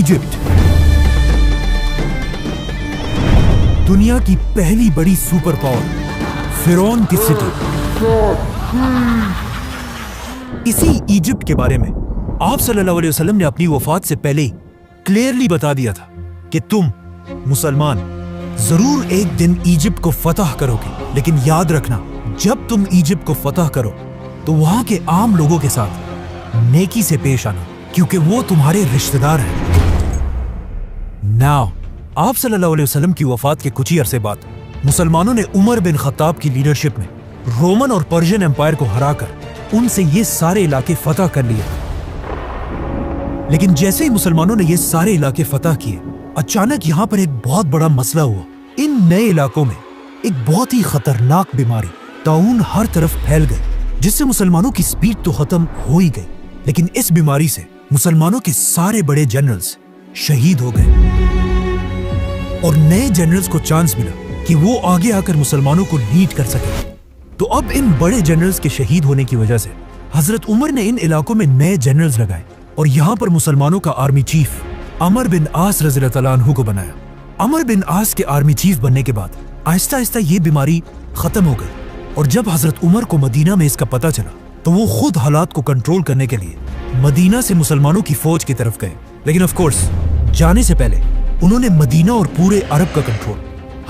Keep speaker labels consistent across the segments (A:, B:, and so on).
A: Egypt, दुनिया की पहली बड़ी सुपर पावर, फिरौन की सिटी। इसी इजिप्ट के बारे में आप सल्लल्लाहु अलैहि वसल्लम ने अपनी वफात से पहले क्लियरली बता दिया था कि तुम मुसलमान जरूर एक दिन इजिप्ट को फतह करोगे, लेकिन याद रखना, जब तुम इजिप्ट को फतह करो तो वहां के आम लोगों के साथ नेकी से पेश आना, क्योंकि वो तुम्हारे रिश्तेदार हैं। नाउ आप सल्लल्लाहु अलैहि वसल्लम की वफात के कुछ ही अरसे बाद मुसलमानों ने उमर बिन खत्ताब की लीडरशिप में रोमन और पर्शियन एम्पायर को हराकर उनसे ये सारे इलाके फतह कर लिए। लेकिन जैसे ही मुसलमानों ने ये सारे इलाके फतह किए, अचानक यहां पर एक बहुत बड़ा मसला हुआ। इन नए इलाकों में एक बहुत ही खतरनाक बीमारी ताउन हर तरफ फैल गई, जिससे मुसलमानों की स्पीड तो खत्म हो ही गई, लेकिन इस बीमारी से मुसलमानों के सारे बड़े जनरल्स शहीद हो गए और नए जनरल्स को चांस मिला कि वो आगे आकर मुसलमानों को लीड कर सके। तो अब इन बड़े जनरल्स के शहीद होने की वजह से हजरत उमर ने इन इलाकों में नए जनरल्स लगाए और यहाँ पर मुसलमानों का आर्मी चीफ अमर बिन आस रज़ियल्लाहु तआला अन्हु को बनाया। अमर बिन आस के आर्मी चीफ बनने के बाद आहिस्ता आहिस्ता ये बीमारी खत्म हो गई और जब हजरत उमर को मदीना में इसका पता चला तो वो खुद हालात को कंट्रोल करने के लिए मदीना से मुसलमानों की फौज की तरफ गए। लेकिन ऑफ कोर्स जाने से पहले उन्होंने मदीना और पूरे अरब का कंट्रोल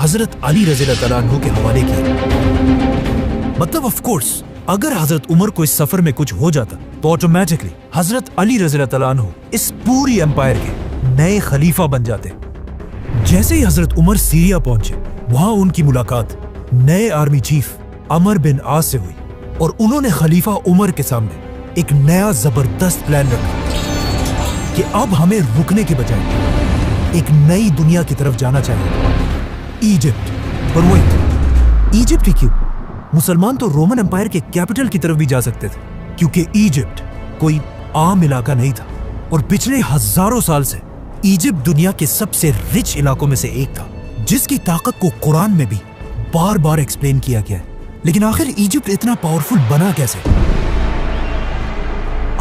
A: हजरत अली रज़ियल्लाहु तआला अन्हु के हवाले किया। मतलब ऑफ कोर्स अगर हजरत उमर को इस सफर में कुछ हो जाता तो ऑटोमेटिकली हजरत अली रज़ियल्लाहु तआला अन्हु इस पूरी एम्पायर के नए खलीफा बन जाते। जैसे ही हजरत उमर सीरिया पहुंचे, वहां उनकी मुलाकात नए आर्मी चीफ अमर बिन आस से हुई और उन्होंने खलीफा उमर के सामने एक नया जबरदस्त प्लान रखा कि अब हमें रुकने के बजाय एक नई दुनिया की तरफ जाना चाहिए, इजिप्ट। पर वही इजिप्ट ही क्यों? मुसलमान तो रोमन एम्पायर के कैपिटल की तरफ भी जा सकते थे, क्योंकि इजिप्ट कोई आम इलाका नहीं था और पिछले हजारों साल से इजिप्ट दुनिया के सबसे रिच इलाकों में से एक था, जिसकी ताकत को कुरान में भी बार बार एक्सप्लेन किया गया है। लेकिन आखिर इजिप्ट इतना पावरफुल बना कैसे?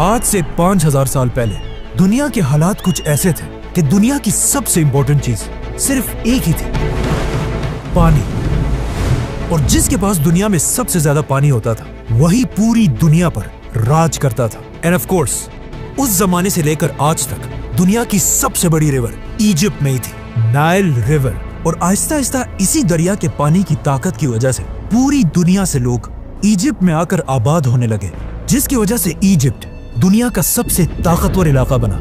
A: आज से 5000 साल पहले दुनिया के हालात कुछ ऐसे थे कि दुनिया की सबसे इंपॉर्टेंट चीज सिर्फ एक ही थी, पानी। और जिसके पास दुनिया में सबसे ज्यादा पानी होता था वही पूरी दुनिया पर राज करता था। एंड ऑफ कोर्स उस जमाने से लेकर आज तक दुनिया की सबसे बड़ी रिवर इजिप्ट में ही थी, नाइल रिवर। और आहिस्ता आहिस्ता इसी दरिया के पानी की ताकत की वजह से पूरी दुनिया से लोग इजिप्ट में आकर आबाद होने लगे, जिसकी वजह से इजिप्ट दुनिया का सबसे ताकतवर इलाका बना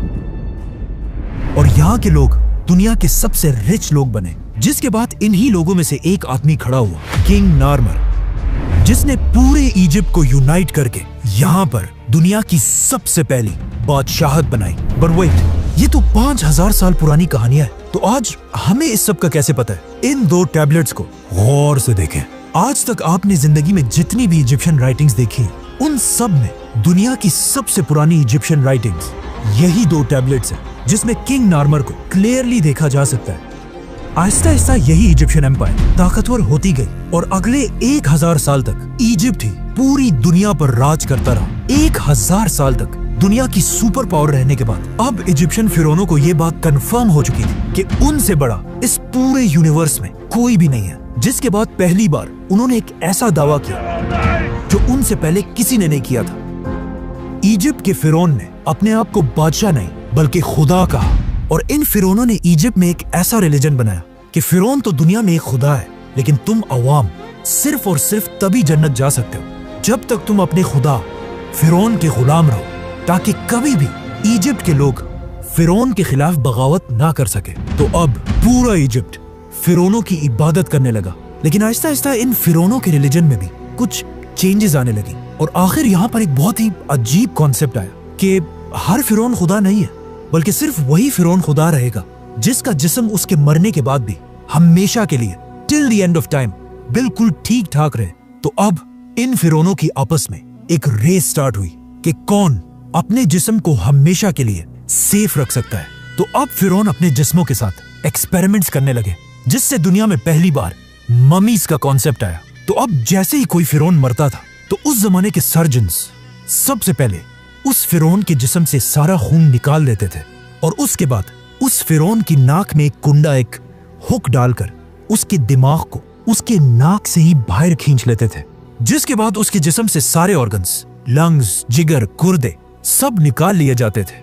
A: और यहाँ के लोग दुनिया के सबसे रिच लोग बने। जिसके बाद इन्हीं लोगों में से एक आदमी खड़ा हुआ, किंग नार्मर, जिसने पूरे इजिप्ट को यूनाइट करके यहाँ पर दुनिया की सबसे पहली बादशाहत बनाई। बट वेट, ये तो 5000 साल पुरानी कहानियां है, तो आज हमें इस सब का कैसे पता है? इन दो टैबलेट्स को गौर से देखें। आज तक आपने जिंदगी में जितनी भी इजिप्शियन राइटिंग्स देखी, उन सब में दुनिया की सबसे पुरानी इजिप्शियन राइटिंग्स यही दो टैबलेट्स हैं, जिसमें किंग नार्मर को क्लियरली देखा जा सकता है। आहिस्ता आहिस्ता यही इजिप्शियन एम्पायर ताकतवर होती गई और अगले 1000 साल तक इजिप्ट ही पूरी दुनिया पर राज करता रहा। 1000 साल तक दुनिया की सुपर पावर रहने के बाद अब इजिप्शियन फिरौनों को यह बात कंफर्म हो चुकी थी कि उनसे बड़ा इस पूरे यूनिवर्स में कोई भी नहीं है। जिसके बाद पहली बार उन्होंने एक ऐसा दावा किया जो उनसे पहले किसी ने नहीं किया था। इजिप्ट के फिरौन ने अपने आप को बादशाह नहीं बल्कि खुदा कहा और इन फिरौनों ने इजिप्ट में एक ऐसा रिलीजन बनाया कि फिरौन तो दुनिया में एक खुदा है, लेकिन तुम अवाम सिर्फ और सिर्फ तभी जन्नत जा सकते हो जब तक तुम अपने खुदा फिरौन के गुलाम रहो, ताकि कभी भी इजिप्ट के लोग फिरौन के खिलाफ बगावत ना कर सके। तो अब पूरा इजिप्ट फिरौनों की इबादत करने लगा। लेकिन आहिस्ता आहिस्ता इन फिरौनों के रिलीजन में भी कुछ चेंजेस आने लगी और आखिर यहाँ पर एक बहुत ही अजीब कॉन्सेप्ट आया कि हर फिरौन खुदा नहीं है, बल्कि सिर्फ वही फिरौन खुदा रहेगा जिसका जिस्म उसके मरने के बाद भी हमेशा के लिए till the end of time बिल्कुल ठीक ठाक रहे। तो अब इन फिरौनों की आपस में एक रेस स्टार्ट हुई कि कौन अपने जिस्म को हमेशा के लिए सेफ रख सकता है। तो अब फिरौन अपने जिस्मों के साथ एक्सपेरिमेंट्स करने लगे, जिससे दुनिया में पहली बार ममीज का कॉन्सेप्ट आया। तो अब जैसे ही कोई फिरौन मरता था तो उस जमाने के सर्जन्स सबसे पहले उस फिरौन के जिस्म से सारा खून निकाल देते थे और उसके बाद उस फिरौन की नाक में एक कुंडा, एक हुक डालकर उसके दिमाग को उसके नाक से ही बाहर खींच लेते थे, जिसके बाद उसके जिस्म से सारे ऑर्गन्स, लंग्स, जिगर, गुर्दे सब निकाल लिए जाते थे,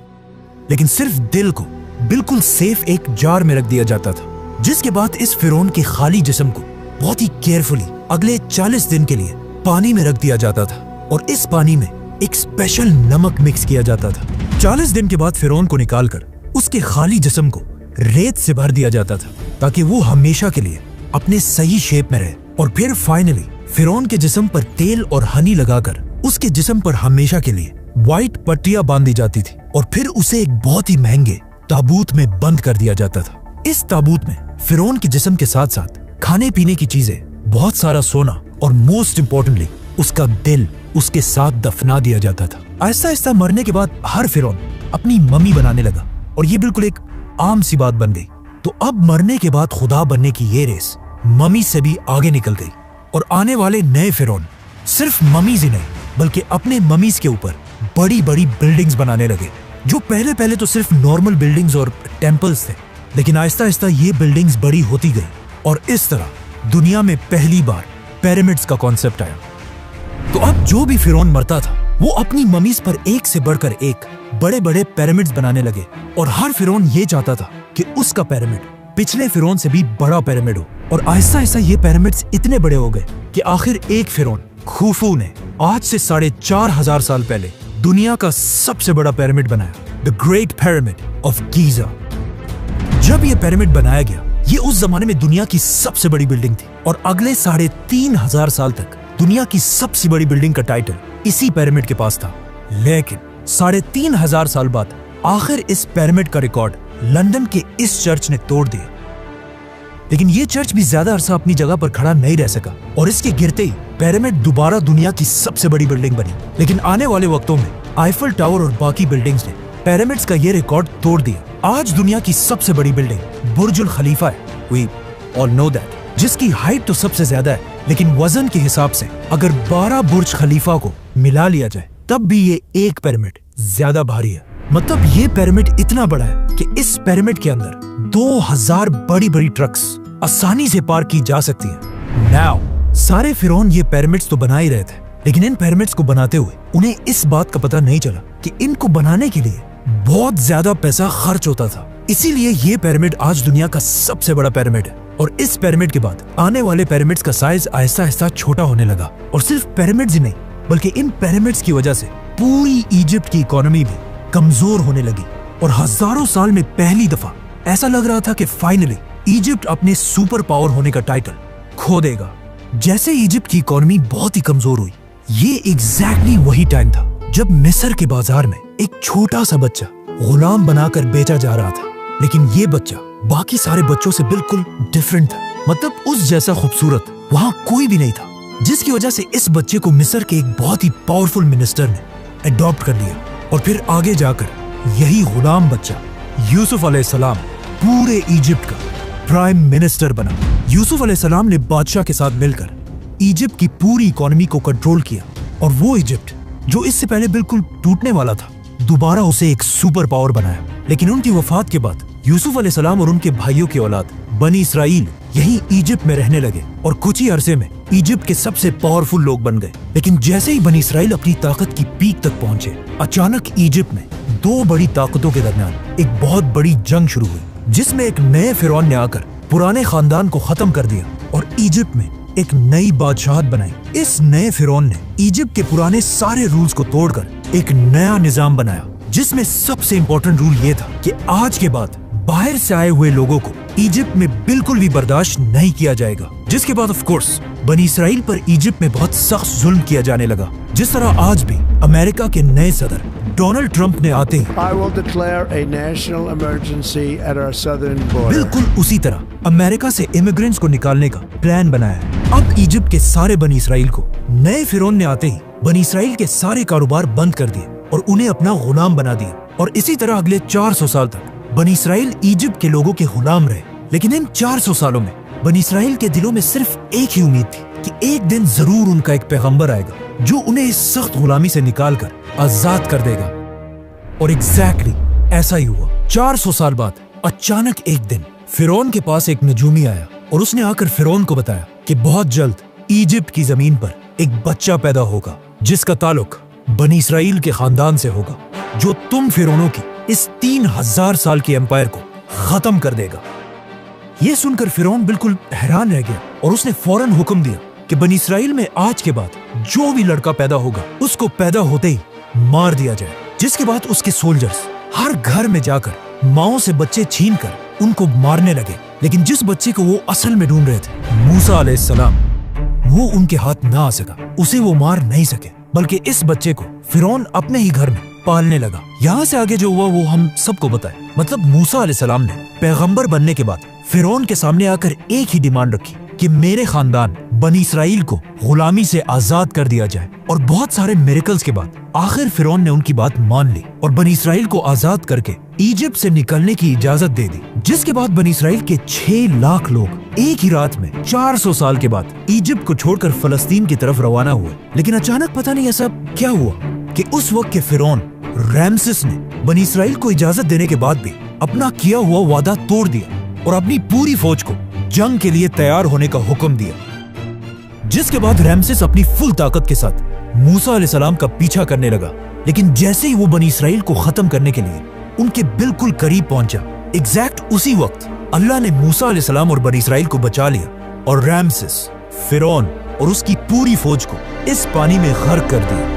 A: लेकिन सिर्फ दिल को बिल्कुल सेफ एक जार में रख दिया जाता था। जिसके बाद इस फिरौन के खाली जिस्म को बहुत ही केयरफुली अगले 40 दिन के लिए पानी में रख दिया जाता था और इस पानी में एक स्पेशल नमक मिक्स किया जाता था। 40 दिन के बाद फिरौन को निकालकर उसके खाली जिस्म को रेत से भर दिया जाता था ताकि वो हमेशा के लिए अपने सही शेप में रहे। और फिर फाइनली फिरौन के जिस्म पर तेल और हनी लगाकर उसके जिस्म पर हमेशा के लिए व्हाइट पट्टियां बांधी जाती थी और फिर उसे एक बहुत ही महंगे ताबूत में बंद कर दिया जाता था। इस ताबूत में फिरौन के जिस्म के साथ साथ खाने पीने की चीजें, बहुत सारा सोना और मोस्ट इम्पोर्टेंटली उसका दिल उसके साथ दफना दिया जाता था। आहिस्ता आहिस्ता मरने के बाद हर फिरौन अपनी मम्मी बनाने लगा और ये बिल्कुल एक आम सी बात बन गई। तो अब मरने के बाद खुदा बनने की ये रेस मम्मी से भी आगे निकल गई और आने वाले नए फिरौन सिर्फ मम्मीज ही नहीं बल्कि अपने मम्मीज के ऊपर बड़ी बड़ी बिल्डिंग्स बनाने लगे, जो पहले तो सिर्फ नॉर्मल बिल्डिंग्स और टेम्पल्स थे, लेकिन आहिस्ता आहिस्ता ये बिल्डिंग्स बड़ी होती गई और इस तरह दुनिया में पहली बार पिरामिड्स का कॉन्सेप्ट आया। तो अब जो भी फिरौन मरता था वो अपनी ममीज पर एक से बढ़कर एक बड़े बड़े पिरामिड्स बनाने लगे और हर फिरौन ये चाहता था कि उसका पिरामिड पिछले फिरौन से भी बड़ा पिरामिड हो। और आहिस्ता आहिस्ता ये पिरामिड्स इतने बड़े हो गए कि आखिर एक फिरौन खुफू ने आज से 4,500 साल पहले दुनिया का सबसे बड़ा पिरामिड बनाया, the great pyramid of Giza. जब ये पिरामिड बनाया गया, ये उस जमाने में दुनिया की सबसे बड़ी बिल्डिंग थी और अगले 3,500 साल तक दुनिया की सबसे बड़ी बिल्डिंग का टाइटल इसी पिरामिड के पास था। लेकिन 3,500 साल बाद आखिर इस पिरामिड का रिकॉर्ड लंदन के इस चर्च ने तोड़ दिया। लेकिन ये चर्च भी ज्यादा अरसा अपनी जगह पर खड़ा नहीं रह सका और इसके गिरते ही पिरामिड दोबारा दुनिया की सबसे बड़ी बिल्डिंग बनी। लेकिन आने वाले वक्तों में आईफल टावर और बाकी बिल्डिंग्स ने पिरामिड्स का ये रिकॉर्ड तोड़ दिया। आज दुनिया की सबसे बड़ी बिल्डिंग बुर्जुल खलीफा है, वी ऑल नो दैट, जिसकी हाइट तो सबसे ज्यादा है, लेकिन वजन के हिसाब से अगर 12 बुर्ज खलीफा को मिला लिया जाए तब भी ये एक पिरामिड ज्यादा भारी है। मतलब ये पिरामिड इतना बड़ा है कि इस पिरामिड के अंदर 2000 बड़ी बड़ी ट्रक्स आसानी से पार्क की जा सकती है। नाउ सारे फिरौन ये पिरामिड्स तो बना ही रहे थे, लेकिन इन पिरामिड्स को बनाते हुए उन्हें इस बात का पता नहीं चला कि इनको बनाने के लिए बहुत ज्यादा पैसा खर्च होता था। इसीलिए ये पिरामिड आज दुनिया का सबसे बड़ा पिरामिड है और इस पिरामिड के बाद आने वाले पिरामिड्स का साइज आहिस्ता आहिस्ता छोटा होने लगा। और सिर्फ पिरामिड्स ही नहीं बल्कि इन पिरामिड्स की वजह से पूरी इजिप्ट की इकोनॉमी भी कमजोर होने लगी और हजारों साल में पहली दफा ऐसा लग रहा था कि फाइनली इजिप्ट अपने सुपर पावर होने का टाइटल खो देगा। जैसे इजिप्ट की इकोनॉमी बहुत ही कमजोर हुई, ये एग्जैक्टली वही टाइम था जब मिस्र के बाजार में एक छोटा सा बच्चा गुलाम बनाकर बेचा जा रहा था। लेकिन ये बच्चा बाकी सारे बच्चों से बिल्कुल डिफरेंट था। मतलब उस जैसा खूबसूरत वहाँ कोई भी नहीं था, जिसकी वजह से इस बच्चे को मिस्र के एक बहुत ही पावरफुल मिनिस्टर ने अडॉप्ट कर लिया और फिर आगे जाकर यही गुलाम बच्चा यूसुफ अलैहिस्सलाम पूरे इजिप्ट का प्राइम मिनिस्टर बना। यूसुफ अलैहिस्सलाम ने बादशाह के साथ मिलकर इजिप्ट की पूरी इकोनॉमी को कंट्रोल किया और वो इजिप्ट जो इससे पहले बिल्कुल टूटने वाला था, दोबारा उसे एक सुपर पावर बनाया। लेकिन उनकी वफात के बाद यूसुफ अलैहिस्सलाम और उनके भाइयों की औलाद बनी इसराइल यही इजिप्ट में रहने लगे और कुछ ही अरसे में इजिप्ट के सबसे पावरफुल लोग बन गए। लेकिन जैसे ही बनी इसराइल अपनी ताकत की पीक तक पहुंचे, अचानक इजिप्ट में दो बड़ी ताकतों के दरमियान एक बहुत बड़ी जंग शुरू हुई, जिसमें एक नए फिरौन ने आकर पुराने खानदान को खत्म कर दिया और इजिप्ट में एक नई बादशाहत बनाई। इस नए फिरौन ने इजिप्ट के पुराने सारे रूल्स को तोड़कर एक नया निजाम बनाया, जिसमें सबसे इम्पोर्टेंट रूल ये था कि आज के बाद बाहर से आए हुए लोगों को इजिप्ट में बिल्कुल भी बर्दाश्त नहीं किया जाएगा। जिसके बाद ऑफ कोर्स बनी इसराइल पर इजिप्ट में बहुत सख्त जुल्म किया जाने लगा, जिस तरह आज भी अमेरिका के नए सदर डोनाल्ड ट्रंप ने आते ही
B: I will declare a national emergency at our southern border.
A: बिल्कुल उसी तरह अमेरिका से इमिग्रेंट्स को निकालने का प्लान बनाया है। अब इजिप्ट के सारे बनी इसराइल को नए फिरौन ने आते ही बनी इसराइल के सारे कारोबार बंद कर दिए और उन्हें अपना गुलाम बना दिया। और इसी तरह अगले 400 साल तक बनी इसराइल इजिप्ट के लोगों के गुलाम रहे। लेकिन इन 400 सालों में बनी इसराइल के दिलों में सिर्फ एक ही उम्मीद थी कि एक दिन जरूर उनका एक पैगंबर आएगा जो उन्हें इस सख्त गुलामी से निकालकर आजाद कर देगा। और एग्जैक्टली ऐसा ही हुआ। 400 साल बाद अचानक एक दिन फिरौन के पास एक नजूमी आया और उसने आकर फिरौन को बताया कि बहुत जल्द इजिप्ट की जमीन पर एक बच्चा पैदा होगा जिसका ताल्लुक बनी इसराइल के खानदान से होगा, जो तुम फिरौनों की इस 3000 साल की एम्पायर को खत्म कर देगा। यह सुनकर फिरौन बिल्कुल हैरान रह गया और उसने फौरन हुक्म दिया कि बनी इसराइल में आज के बाद जो भी लड़का पैदा होगा उसको पैदा होते ही मार दिया जाए। जिसके बाद उसके सोल्जर्स हर घर में जाकर माओं से बच्चे छीनकर उनको मारने लगे, लेकिन जिस बच्चे को वो असल में ढूंढ रहे थे, मूसा अलैहिस्सलाम, वो उनके हाथ ना आ सका, उसे वो मार नहीं सके, बल्कि इस बच्चे को फिरौन अपने ही घर में पालने लगा। यहाँ से आगे जो हुआ वो हम सबको बताए। मतलब मूसा अलैहिस्सलाम ने पैगंबर बनने के बाद फिरौन के सामने आकर एक ही डिमांड रखी कि मेरे खानदान बनी इसराइल को गुलामी से आजाद कर दिया जाए। और बहुत सारे मिरेकल्स के बाद आखिर फिरौन ने उनकी बात मान ली और बनी इसराइल को आजाद करके इजिप्ट से निकलने की इजाजत दे दी। जिसके बाद बनी इसराइल के 6 लाख लोग एक ही रात में 400 साल के बाद इजिप्ट को छोड़कर फलस्तीन की तरफ रवाना हुए। लेकिन अचानक पता नहीं ऐसा क्या हुआ कि उस वक्त के फिरौन रैमसेस ने बनी इसराइल को इजाजत देने के बाद भी अपना किया हुआ वादा तोड़ दिया और अपनी पूरी फौज को जंग के लिए तैयार होने का हुक्म दिया। जिसके बाद रैमसेस अपनी फुल ताकत के साथ मूसा अलैहिस्सलाम का पीछा करने लगा। लेकिन जैसे ही वो बनी इसराइल को खत्म करने के लिए उनके बिल्कुल करीब पहुंचा, एग्जैक्ट उसी वक्त अल्लाह ने मूसा अलैहिस्सलाम और बनी इसराइल को बचा लिया और रैमसेस, फिरौन और उसकी पूरी फौज को इस पानी में गर्क कर दिया।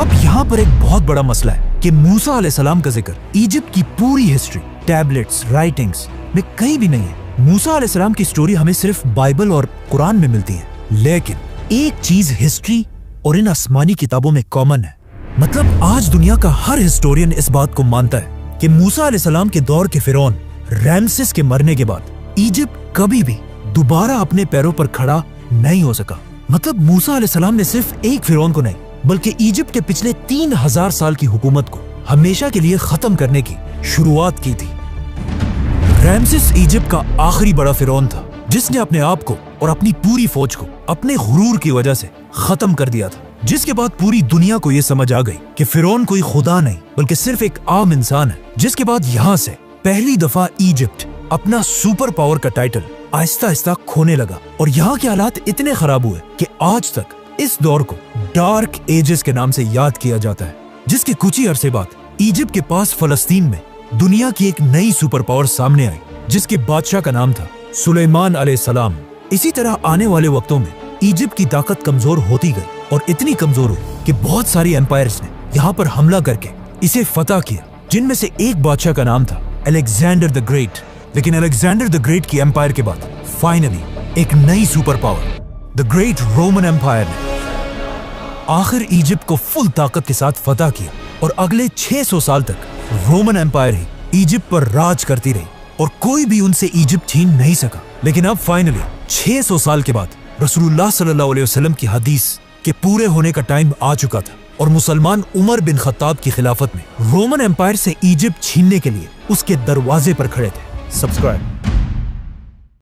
A: अब यहाँ पर एक बहुत बड़ा मसला है कि मूसा अलैहिस्सलाम का जिक्र इजिप्ट की पूरी हिस्ट्री, टैबलेट्स, राइटिंग्स में कहीं भी नहीं है। मूसा अलैहिस्सलाम की स्टोरी हमें सिर्फ बाइबल और कुरान में मिलती है, लेकिन एक चीज हिस्ट्री और इन आसमानी किताबों में कॉमन है। मतलब आज दुनिया का हर हिस्टोरियन इस बात को मानता है कि मूसा अलैहिस्सलाम के दौर के फिरौन रैमसेस के मरने के बाद इजिप्ट कभी भी दोबारा अपने पैरों पर खड़ा नहीं हो सका। मतलब मूसा अलैहिस्सलाम ने सिर्फ एक फिरौन को नहीं बल्कि इजिप्ट के पिछले 3000 साल की हुकूमत को हमेशा के लिए खत्म करने की शुरुआत की थी। रैमसेस इजिप्ट का आखिरी बड़ा फिरौन था जिसने अपने आप को और अपनी पूरी फौज को अपने गुरूर की वजह से खत्म कर दिया था। जिसके बाद पूरी दुनिया को यह समझ आ गई कि फिरौन कोई खुदा नहीं बल्कि सिर्फ एक आम इंसान है। जिसके बाद यहाँ से पहली दफा इजिप्ट अपना सुपर पावर का टाइटल आहिस्ता आहिस्ता खोने लगा और यहाँ के हालात इतने खराब हुए कि आज तक इस दौर को डार्क एजेस के नाम से याद किया जाता है। जिसके कुछ ही अरसे बाद इजिप्ट के पास फलस्तीन में दुनिया की एक नई सुपर पावर सामने आई जिसके बादशाह का नाम था सुलेमान अलैहिस्सलाम। इसी तरह आने वाले वक्तों में इजिप्ट की ताकत कमजोर होती गई और इतनी कमजोर हुई कि बहुत सारी एम्पायर्स ने यहाँ पर हमला करके इसे फतह किया, जिनमें से एक बादशाह का नाम था अलेक्जेंडर द ग्रेट। लेकिन अलेक्जेंडर द ग्रेट की एम्पायर के बाद फाइनली एक नई super power the great Roman Empire ने आखिर इजिप्ट को फुल ताकत के साथ फतह किया और अगले 600 साल तक रोमन एम्पायर ही इजिप्ट पर राज करती रही और कोई भी उनसे इजिप्ट छीन नहीं सका। लेकिन अब फाइनली 600 साल के बाद रसूलुल्लाह सल्लल्लाहु अलैहि वसल्लम की हदीस के पूरे होने का टाइम आ चुका था और मुसलमान उमर बिन खत्ताब की खिलाफत में रोमन एम्पायर से इजिप्ट छीनने के लिए उसके दरवाजे पर खड़े थे। सब्सक्राइब।